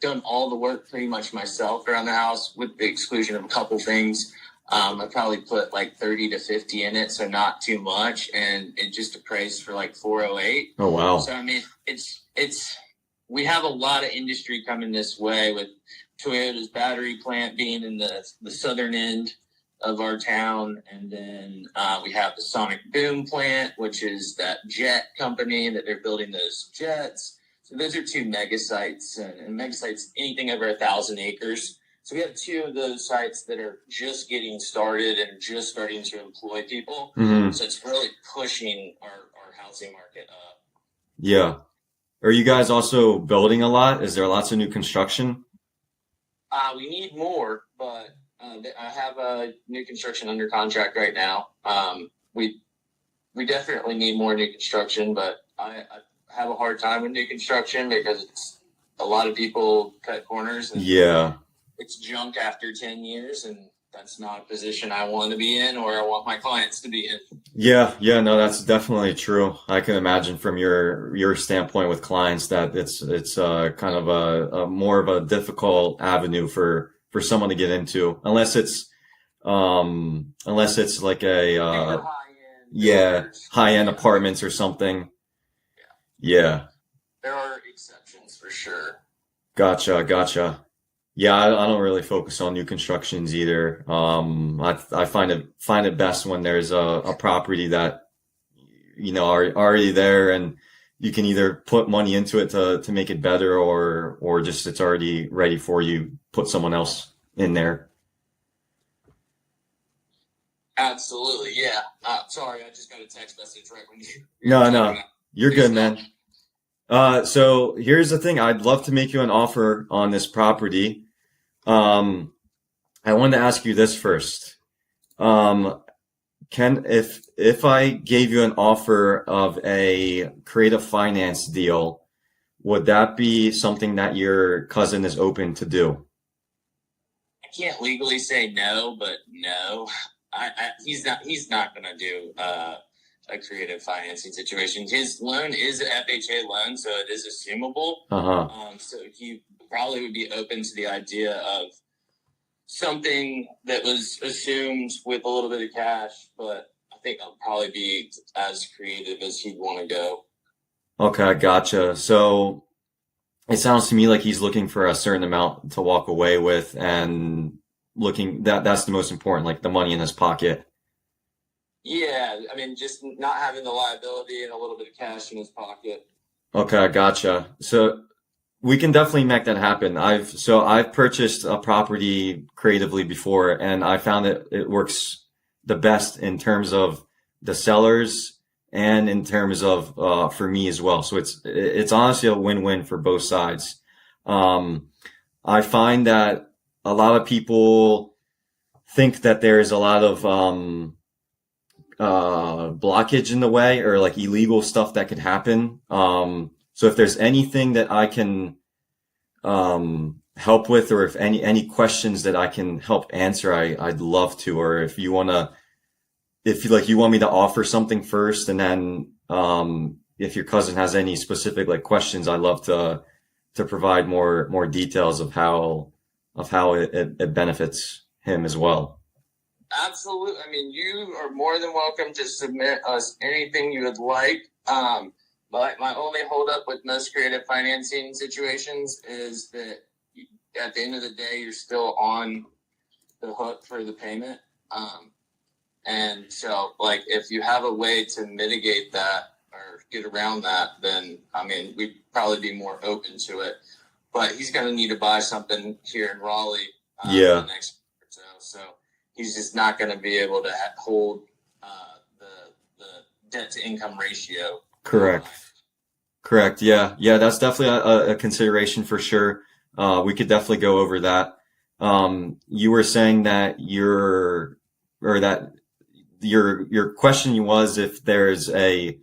done all the work pretty much myself around the house, with the exclusion of a couple things. I probably put like 30 to 50 in it, so not too much, and it just appraised for like 408. oh wow, So I mean, we have a lot of industry coming this way, with Toyota's battery plant being in the southern end of our town, and then we have the Sonic Boom plant, which is that jet company that they're building those jets. So those are two mega sites, and mega sites anything over 1,000 acres. So we have two of those sites that are just getting started and just starting to employ people. mm-hmm. So it's really pushing our housing market up. Yeah. Are you guys also building a lot? Is there lots of new construction? We need more, but I have a new construction under contract right now. We definitely need more new construction, but I have a hard time with new construction because it's a lot of people cut corners. And Yeah. it's junk after 10 years, and that's not a position I want to be in, or I want my clients to be in. Yeah, no, that's definitely true. I can imagine from your standpoint with clients that it's kind of a more of a difficult avenue for someone to get into, unless it's like a high-end apartments or something. Yeah. There are exceptions for sure. Gotcha. Yeah, I don't really focus on new constructions either. I find it best when there's a property that, are already there, and you can either put money into it to make it better, or just it's already ready for you, put someone else in there. Absolutely, yeah. Sorry, I just got a text message right when you. No, you're good, man. So here's the thing. I'd love to make you an offer on this property. I wanted to ask you this first. If I gave you an offer of a creative finance deal, would that be something that your cousin is open to do? I can't legally say no, but no, he's not going to do a creative financing situation. His loan is an FHA loan, so it is assumable. So he probably would be open to the idea of something that was assumed with a little bit of cash, but I think I'll probably be as creative as he'd want to go. Okay, gotcha. So it sounds to me like he's looking for a certain amount to walk away with, and that's the most important, like the money in his pocket. Yeah, I mean, just not having the liability and a little bit of cash in his pocket. Okay, gotcha. So we can definitely make that happen. I've purchased a property creatively before, and I found that it works the best in terms of the sellers and in terms of for me as well. So it's honestly a win-win for both sides. I find that a lot of people think that there's a lot of blockage in the way, or like illegal stuff that could happen. So if there's anything that I can help with, or if any questions that I can help answer, I'd love to. Or if you want me to offer something first, and then if your cousin has any specific like questions, I'd love to provide more details of how it benefits him as well. Absolutely. I mean, you are more than welcome to submit us anything you would like. But my only holdup with most creative financing situations is that at the end of the day, you're still on the hook for the payment. And so, like, if you have a way to mitigate that or get around that, then, I mean, we'd probably be more open to it. But he's going to need to buy something here in Raleigh the next year or so. So he's just not going to be able to hold the debt-to-income ratio. Correct. Yeah. That's definitely a consideration for sure. We could definitely go over that. You were saying that your question was if there's a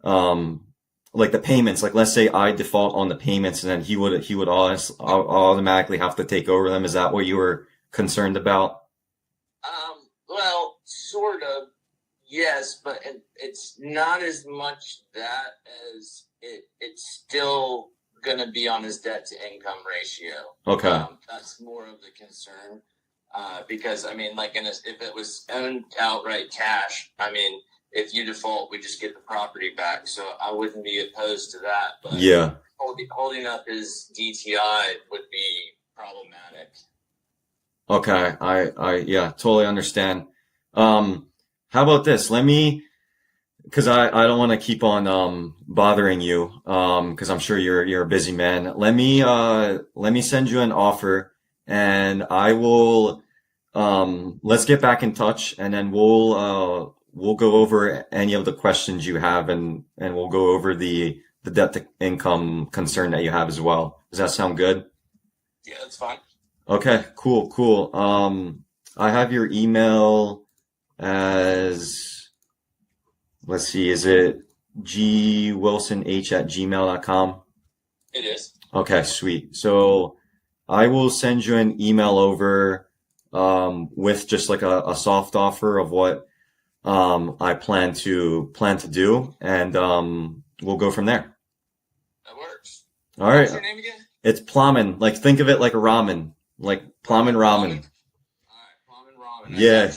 like the payments, like let's say I default on the payments and then he would automatically have to take over them. Is that what you were concerned about? Well, sort of. Yes, but it's not as much that as it's still going to be on his debt to income ratio. Okay. That's more of the concern. Because, I mean, like, if it was owned outright cash, I mean, if you default, we just get the property back. So I wouldn't be opposed to that. But yeah, holding up his DTI would be problematic. Okay. I totally understand. How about this? Because I don't want to keep on bothering you, because I'm sure you're a busy man. Let me send you an offer, and I will let's get back in touch, and then we'll go over any of the questions you have, and we'll go over the debt to income concern that you have as well. Does that sound good? Yeah, that's fine. Okay, cool. I have your email as, let's see, is it gwilsonh@gmail.com? It is. Okay, sweet. So I will send you an email over with just like a soft offer of what I plan to do, and we'll go from there. That works. All right. What's your name again? It's Plamen. Like, think of it like a ramen, like Plamen ramen. Yeah,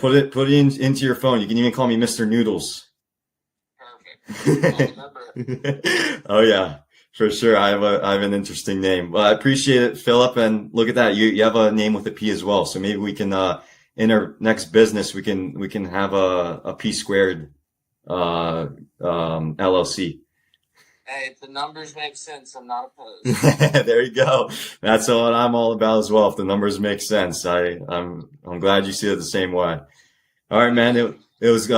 put it into your phone. You can even call me Mr. Noodles. Perfect. Oh yeah, for sure. I have an interesting name. Well, I appreciate it, Philip. And look at that, you have a name with a P as well. So maybe we can in our next business we can have a P squared LLC. Hey, if the numbers make sense, I'm not opposed. There you go. That's what I'm all about as well. If the numbers make sense, I'm glad you see it the same way. All right, man. It was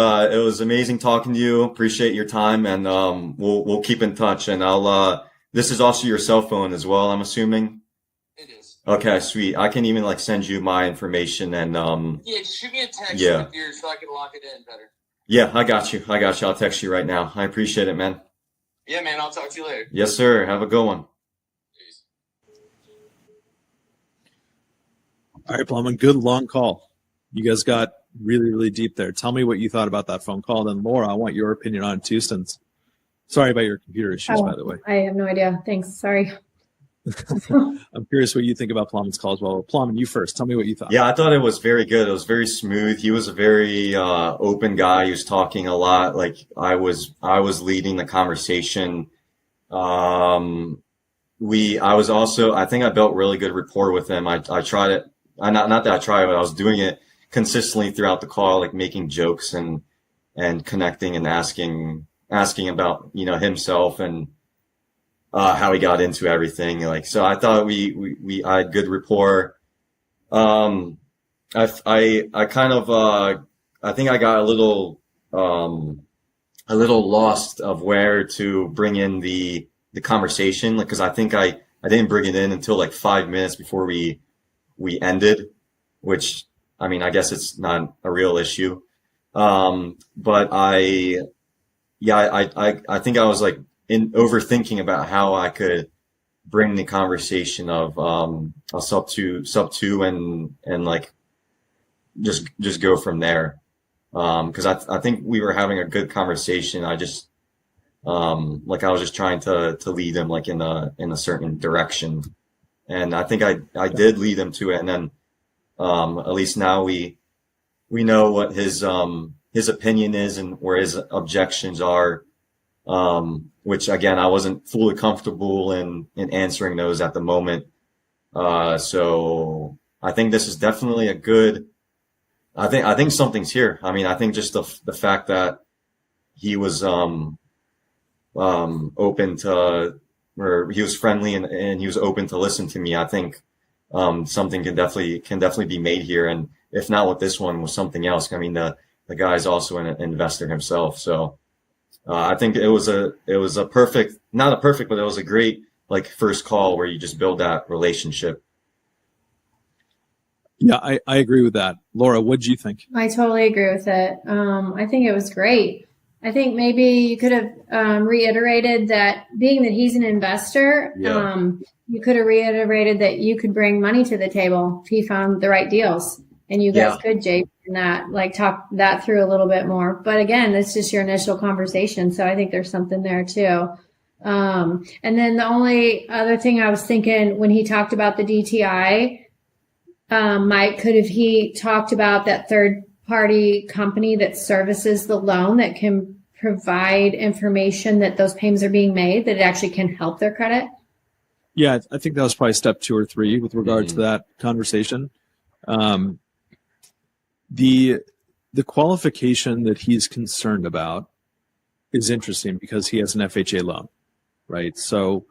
amazing talking to you. Appreciate your time, and we'll keep in touch. And this is also your cell phone as well, I'm assuming. It is. Okay, sweet. I can even send you my information and yeah, just shoot me a text with yours so I can lock it in better. Yeah, I got you. I'll text you right now. I appreciate it, man. Yeah, man. I'll talk to you later. Yes, sir. Have a good one. Peace. All right, Plamen, good long call. You guys got really, really deep there. Tell me what you thought about that phone call. Then, Laura, I want your opinion on it too, since sorry about your computer issues, by the way. I have no idea. Thanks. Sorry. I'm curious what you think about Plamen's call as well. Plamen, you first. Tell me what you thought. Yeah, I thought it was very good. It was very smooth. He was a very open guy. He was talking a lot. Like I was leading the conversation. I think I built really good rapport with him. I tried it. Not that I tried it, but I was doing it consistently throughout the call, like making jokes and connecting and asking about himself and how he got into everything. So I thought we had good rapport. I kind of I think I got a little lost of where to bring in the conversation, because I think I didn't bring it in until 5 minutes before we ended, which I mean, I guess it's not a real issue. But I think I was in overthinking about how I could bring the conversation of a sub two and just go from there. Because I think we were having a good conversation. I just Like I was just trying to lead him like in a certain direction. And I think I did lead him to it. And then at least now we know what his opinion is and where his objections are. Which again, I wasn't fully comfortable in answering those at the moment. So I think this is definitely a good, I think something's here. I mean, I think just the fact that he was, open to, or he was friendly and he was open to listen to me. I think, something can definitely be made here. And if not with this one, with something else. I mean, the guy's also an investor himself. So, I think it was a perfect, not a perfect, but it was a great like first call where you just build that relationship. Yeah, I agree with that. Laura, what do you think? I totally agree with it. I think it was great. I think maybe you could have reiterated that being that he's an investor, you could have reiterated that you could bring money to the table if he found the right deals. And you guys could, Jay, that like talk that through a little bit more. But again, it's just your initial conversation. So I think there's something there too. And then the only other thing I was thinking when he talked about the DTI, Mike, could have he talked about that third party company that services the loan that can provide information that those payments are being made, that it actually can help their credit? Yeah, I think that was probably step 2 or 3 with regard to that conversation. The qualification that he's concerned about is interesting because he has an FHA loan, right? So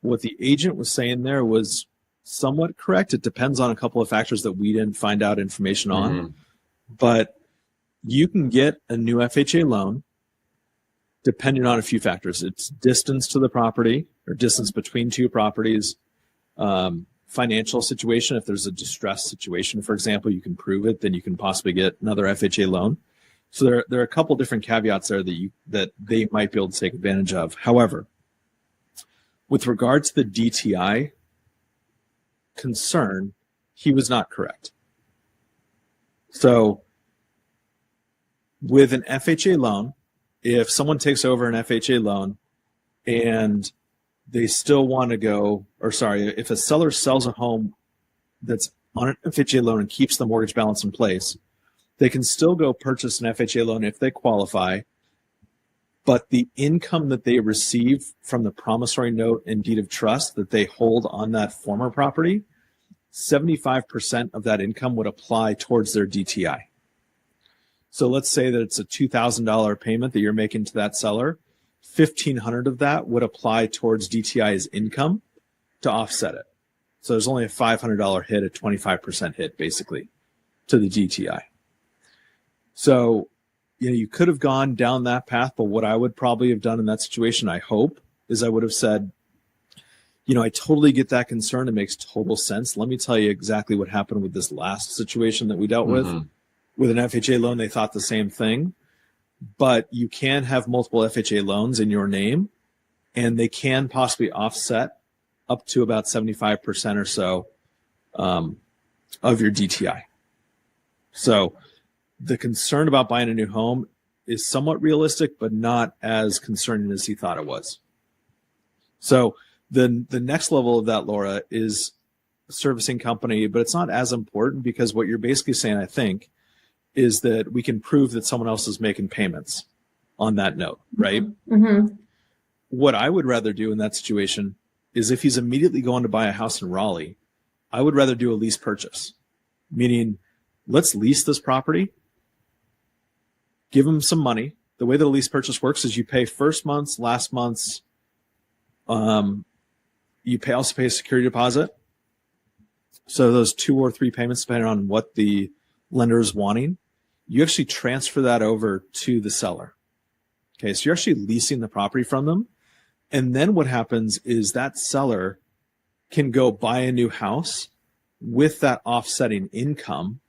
what the agent was saying there was somewhat correct. It depends on a couple of factors that we didn't find out information on. But you can get a new FHA loan depending on a few factors. It's distance to the property or distance between two properties, financial situation. If there's a distressed situation, for example, you can prove it, then you can possibly get another FHA loan. So there are a couple different caveats there that they might be able to take advantage of. However, with regard to the DTI concern, he was not correct. So with an FHA loan, if someone takes over an FHA loan and they still want to go, or sorry, if a seller sells a home that's on an FHA loan and keeps the mortgage balance in place, they can still go purchase an FHA loan if they qualify, but the income that they receive from the promissory note and deed of trust that they hold on that former property, 75% of that income would apply towards their DTI. So let's say that it's a $2,000 payment that you're making to that seller. $1,500 of that would apply towards DTI's income to offset it. So there's only a $500 hit, a 25% hit basically to the DTI. So, you could have gone down that path, but what I would probably have done in that situation, I hope, is I would have said, I totally get that concern. It makes total sense. Let me tell you exactly what happened with this last situation that we dealt with. With an FHA loan, they thought the same thing, but you can have multiple FHA loans in your name, and they can possibly offset up to about 75% or so of your DTI. So the concern about buying a new home is somewhat realistic, but not as concerning as he thought it was. So the next level of that, Laura, is a servicing company, but it's not as important because what you're basically saying, I think, is that we can prove that someone else is making payments on that note, right? What I would rather do in that situation is if he's immediately going to buy a house in Raleigh, I would rather do a lease purchase, meaning let's lease this property, give him some money. The way that a lease purchase works is you pay first month's, last month's, you also pay a security deposit. So those 2 or 3 payments, depending on what the lender is wanting, you actually transfer that over to the seller. Okay, so you're actually leasing the property from them. And then what happens is that seller can go buy a new house with that offsetting income,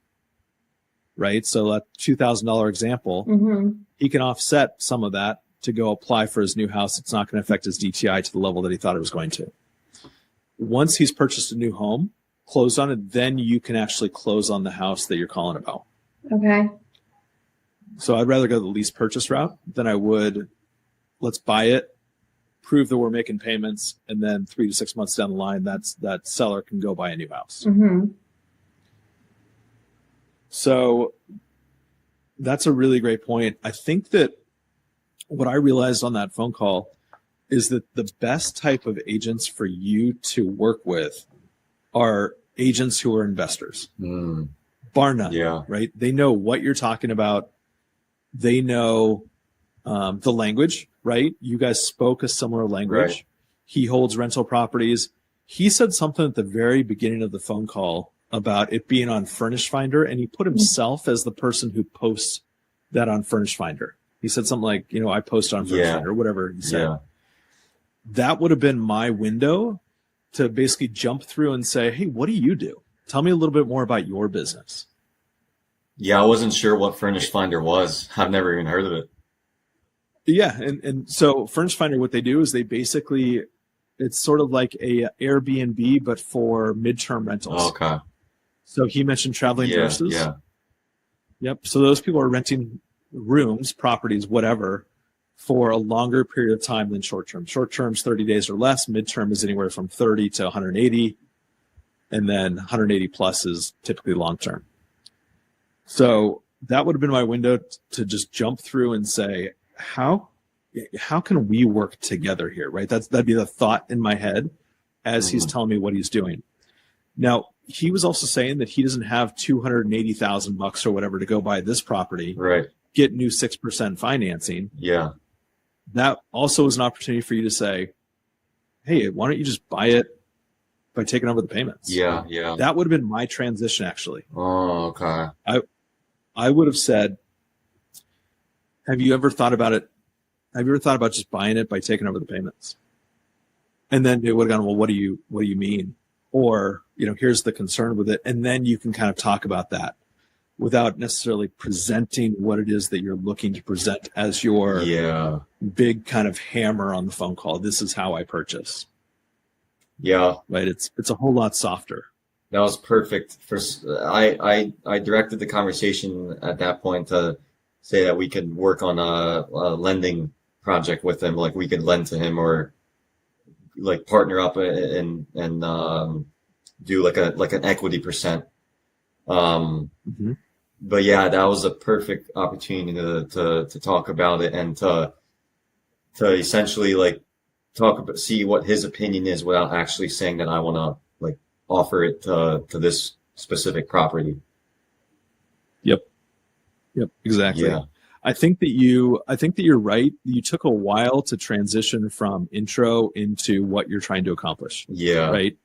right? So that $2,000 example, he can offset some of that to go apply for his new house. It's not going to affect his DTI to the level that he thought it was going to. Once he's purchased a new home, closed on it, then you can actually close on the house that you're calling about. Okay. So I'd rather go the lease purchase route than I would let's buy it, prove that we're making payments, and then 3 to 6 months down the line, that seller can go buy a new house. Mm-hmm. So that's a really great point. I think that what I realized on that phone call is that the best type of agents for you to work with are agents who are investors, bar none. Yeah. Right? They know what you're talking about. They know the language, right? You guys spoke a similar language. Right. He holds rental properties. He said something at the very beginning of the phone call about it being on Furnish Finder, and he put himself as the person who posts that on Furnish Finder. He said something like, I post on Furnish Finder, or whatever he said. Yeah. That would have been my window to basically jump through and say, hey, what do you do? Tell me a little bit more about your business. Yeah, I wasn't sure what Furnish Finder was. I've never even heard of it. Yeah, and so Furnish Finder, what they do is they basically, it's sort of like a Airbnb, but for midterm rentals. Okay. So he mentioned traveling nurses. Yeah. Yep. So those people are renting rooms, properties, whatever, for a longer period of time than short term. Short term's 30 days or less. Midterm is anywhere from 30 to 180. And then 180 plus is typically long term. So that would have been my window to just jump through and say, how can we work together here, right? That'd be the thought in my head as he's telling me what he's doing. Now, he was also saying that he doesn't have $280,000 or whatever to go buy this property, Right. get new 6% financing. Yeah. That also is an opportunity for you to say, hey, why don't you just buy it by taking over the payments? Yeah. Yeah. That would have been my transition, actually. Oh, okay. I would have said, have you ever thought about it? Have you ever thought about just buying it by taking over the payments? And then it would have gone, well, what do you mean? Or, here's the concern with it. And then you can kind of talk about that without necessarily presenting what it is that you're looking to present as your big kind of hammer on the phone call. This is how I purchase. Yeah. Right. It's a whole lot softer. That was perfect. I directed the conversation at that point to say that we could work on a lending project with him, like we could lend to him or like partner up and do like an equity percent. But yeah, that was a perfect opportunity to talk about it and to essentially like see what his opinion is without actually saying that I want to like offer it to this specific property. Yep, exactly. Yeah. I think that you're right. You took a while to transition from intro into what you're trying to accomplish. Yeah. Right.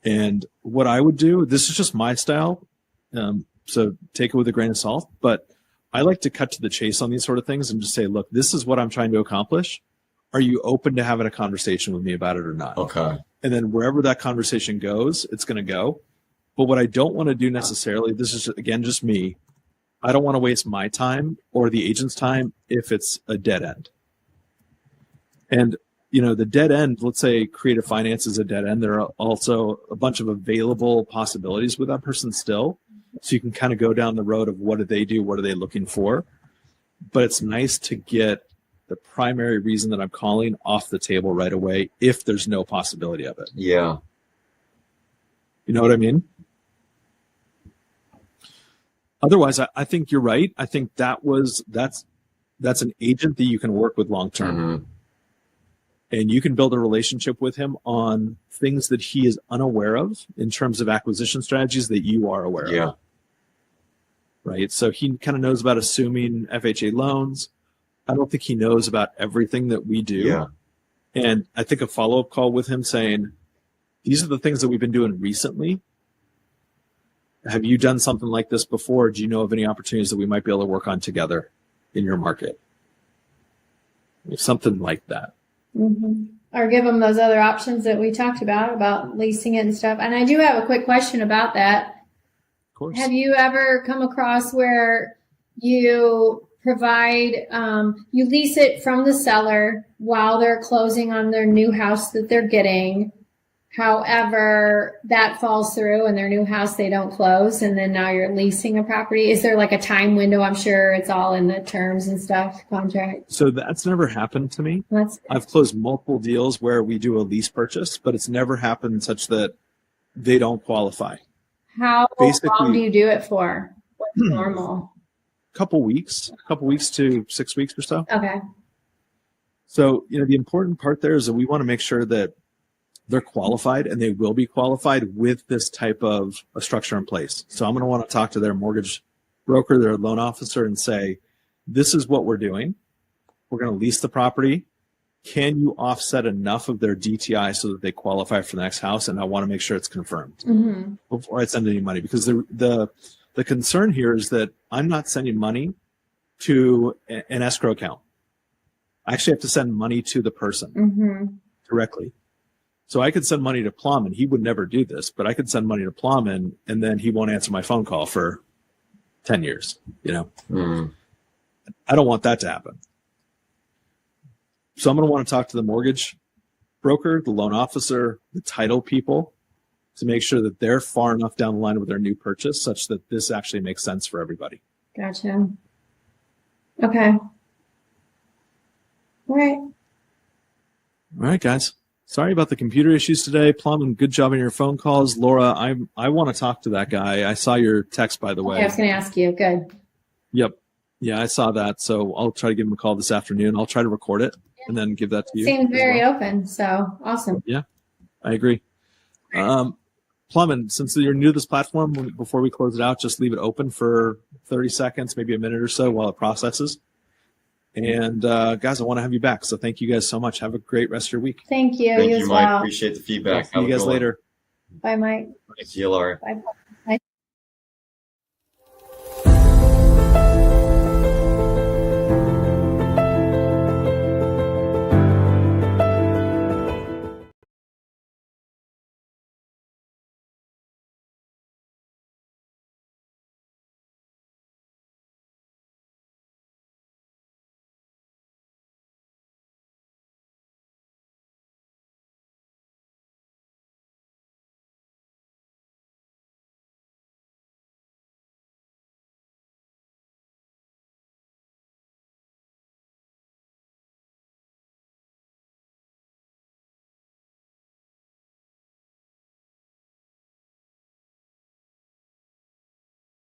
And what I would do, this is just my style. So take it with a grain of salt, but I like to cut to the chase on these sort of things and just say, look, this is what I'm trying to accomplish. Are you open to having a conversation with me about it or not? Okay. And then wherever that conversation goes, it's going to go. But what I don't want to do necessarily, this is again, just me. I don't want to waste my time or the agent's time if it's a dead end. And, the dead end, let's say creative finance is a dead end. There are also a bunch of available possibilities with that person still. So you can kind of go down the road of what do they do? What are they looking for? But it's nice to get the primary reason that I'm calling off the table right away if there's no possibility of it. Yeah. You know what I mean? Otherwise, I think you're right. I think that's an agent that you can work with long term. Mm-hmm. And you can build a relationship with him on things that he is unaware of in terms of acquisition strategies that you are aware of. Yeah. Right. So he kind of knows about assuming FHA loans. I don't think he knows about everything that we do. Yeah. And I think a follow-up call with him saying, these are the things that we've been doing recently. Have you done something like this before? Do you know of any opportunities that we might be able to work on together in your market? Something like that. Mm-hmm. Or give them those other options that we talked about leasing it and stuff. And I do have a quick question about that. Of course. Have you ever come across where you provide, you lease it from the seller while they're closing on their new house that they're getting, However, that falls through and their new house, they don't close. And then now you're leasing a property. Is there like a time window? I'm sure it's all in the terms and stuff, contract. So that's never happened to me. I've closed multiple deals where we do a lease purchase, but it's never happened such that they don't qualify. How long do you do it for? What's normal? Couple weeks to 6 weeks or so. Okay. So, the important part there is that we want to make sure that they're qualified, and they will be qualified with this type of a structure in place. So I'm going to want to talk to their mortgage broker, their loan officer, and say, this is what we're doing. We're going to lease the property. Can you offset enough of their DTI so that they qualify for the next house? And I want to make sure it's confirmed before I send any money, because the concern here is that I'm not sending money to an escrow account. I actually have to send money to the person directly. So I could send money to Plamen. He would never do this, but I could send money to Plamen, and then he won't answer my phone call for 10 years. I don't want that to happen. So I'm going to want to talk to the mortgage broker, the loan officer, the title people, to make sure that they're far enough down the line with their new purchase such that this actually makes sense for everybody. Gotcha. Okay. All right. All right, guys. Sorry about the computer issues today. Plamen, good job on your phone calls. Laura, I want to talk to that guy. I saw your text, by the way. Okay, I was going to ask you. Good. Yep. Yeah, I saw that. So I'll try to give him a call this afternoon. I'll try to record it and then give that to you. Seems very open. So awesome. Yeah, I agree. Plamen, since you're new to this platform, before we close it out, just leave it open for 30 seconds, maybe a minute or so while it processes. And guys, I want to have you back. So thank you guys so much. Have a great rest of your week. Thank you. Thank You you, as Mike. well. Appreciate the feedback. See you guys later. Bye, Mike. See you, Laura. Bye.